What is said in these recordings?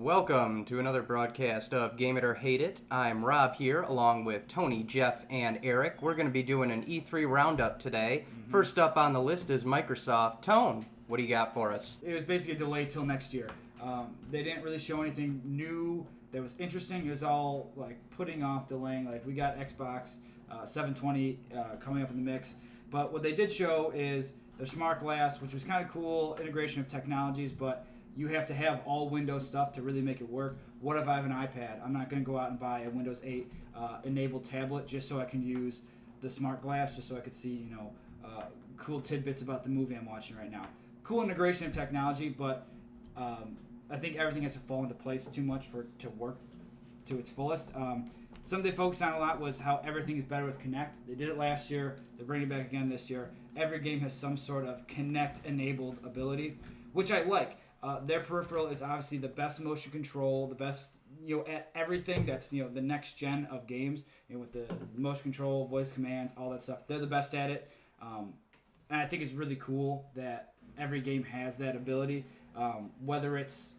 Welcome to another broadcast of Game It or Hate It. I'm Rob here, along with Tony, Jeff, and Eric. We're going to be doing an E3 Roundup today. First up on the list is Microsoft. Tone, what do you got for us? It was basically a delay till next year. They didn't really show anything new that was interesting. It was all like putting off, delaying. Like we got Xbox 720 coming up in the mix. But what they did show is the Smartglass, which was kind of cool, integration of technologies, but you have to have all Windows stuff to really make it work. What if I have an iPad? I'm not going to go out and buy a Windows 8 enabled tablet just so I can use the Smartglass, just so I could see, cool tidbits about the movie I'm watching right now. Cool integration of technology, but I think everything has to fall into place too much for it to work to its fullest. Something they focused on a lot was how everything is better with Kinect. They did it last year. They're bringing it back again this year. Every game has some sort of Kinect-enabled ability, which I like. Their peripheral is obviously the best motion control, the best, at everything that's, the next gen of games, with the motion control, voice commands, all that stuff. They're the best at it. And I think it's really cool that every game has that ability, whether it's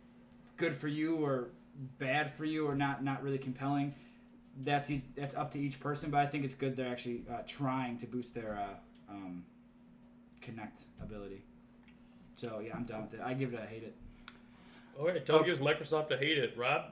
good for you or bad for you or not really compelling. That's up to each person, but I think it's good they're actually trying to boost their Kinect ability. So, yeah, I'm done with it. I give it a hate it. All right, Tony gives Microsoft a hate it. Rob?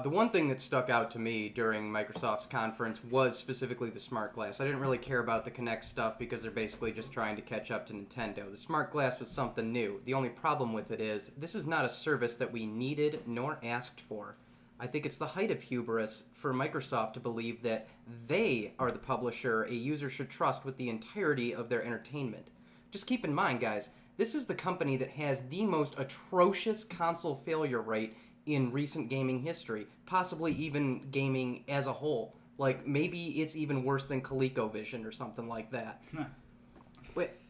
The one thing that stuck out to me during Microsoft's conference was specifically the Smart Glass. I didn't really care about the Kinect stuff because they're basically just trying to catch up to Nintendo. The Smart Glass was something new. The only problem with it is this is not a service that we needed nor asked for. I think it's the height of hubris for Microsoft to believe that they are the publisher a user should trust with the entirety of their entertainment. Just keep in mind, guys, this is the company that has the most atrocious console failure rate in recent gaming history, possibly even gaming as a whole. Like, maybe it's even worse than ColecoVision or something like that.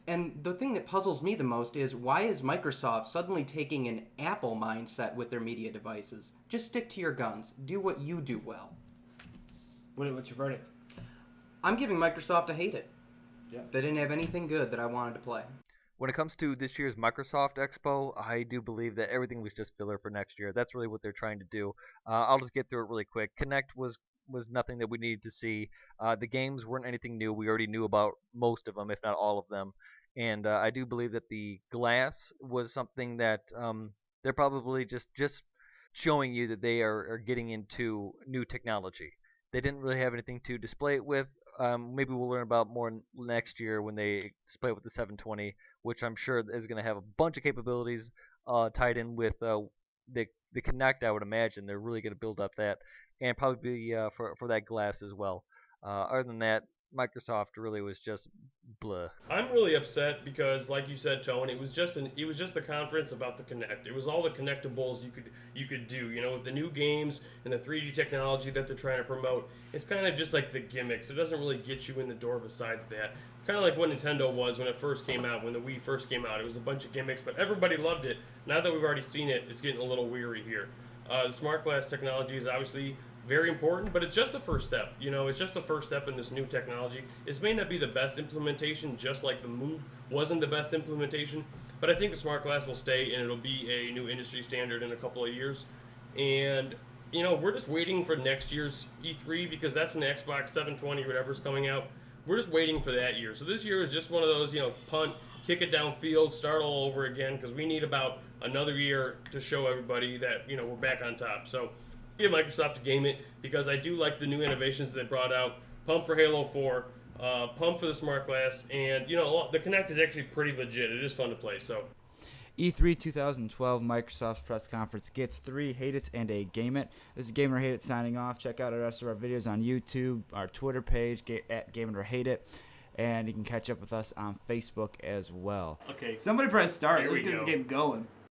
And the thing that puzzles me the most is, why is Microsoft suddenly taking an Apple mindset with their media devices? Just stick to your guns. Do what you do well. What's your verdict? I'm giving Microsoft a hate it. Yeah. They didn't have anything good that I wanted to play. When it comes to this year's Microsoft Expo, I do believe that everything was just filler for next year. That's really what they're trying to do. I'll just get through it really quick. Kinect was nothing that we needed to see. The games weren't anything new. We already knew about most of them, if not all of them. And I do believe that the glass was something that they're probably just showing you that they are getting into new technology. They didn't really have anything to display it with. Maybe we'll learn about more next year when they display it with the 720, which I'm sure is going to have a bunch of capabilities tied in with the Kinect. I would imagine they're really going to build up that, and probably for that glass as well. Other than that, Microsoft really was just blah. I'm really upset because, like you said, Tone, it was just a conference about the Kinect. It was all the connectables you could do, with the new games and the 3D technology that they're trying to promote. It's kind of just like the gimmicks. It doesn't really get you in the door besides that. Kind of like what Nintendo was when it first came out, when the Wii first came out. It was a bunch of gimmicks, but everybody loved it. Now that we've already seen it, it's getting a little weary here. The Smart Glass technology is obviously very important, but it's just the first step. It's just the first step in this new technology. It may not be the best implementation, just like the Move wasn't the best implementation, but I think the Smart Glass will stay, and it'll be a new industry standard in a couple of years. And, we're just waiting for next year's E3, because that's when the Xbox 720 or whatever's coming out. We're just waiting for that year. So this year is just one of those, punt, kick it downfield, start all over again, because we need about another year to show everybody that, we're back on top. So give Microsoft a game it, because I do like the new innovations that they brought out. Pump for Halo 4, pump for the Smart Glass, and the Kinect is actually pretty legit. It is fun to play. So E3 2012 Microsoft press conference gets 3 hate it and a game it. This is Gamer Hate It signing off. Check out the rest of our videos on YouTube, our Twitter page at Gamer Hate It, and you can catch up with us on Facebook as well. Okay, Somebody press start. Here Let's we get go. this game going.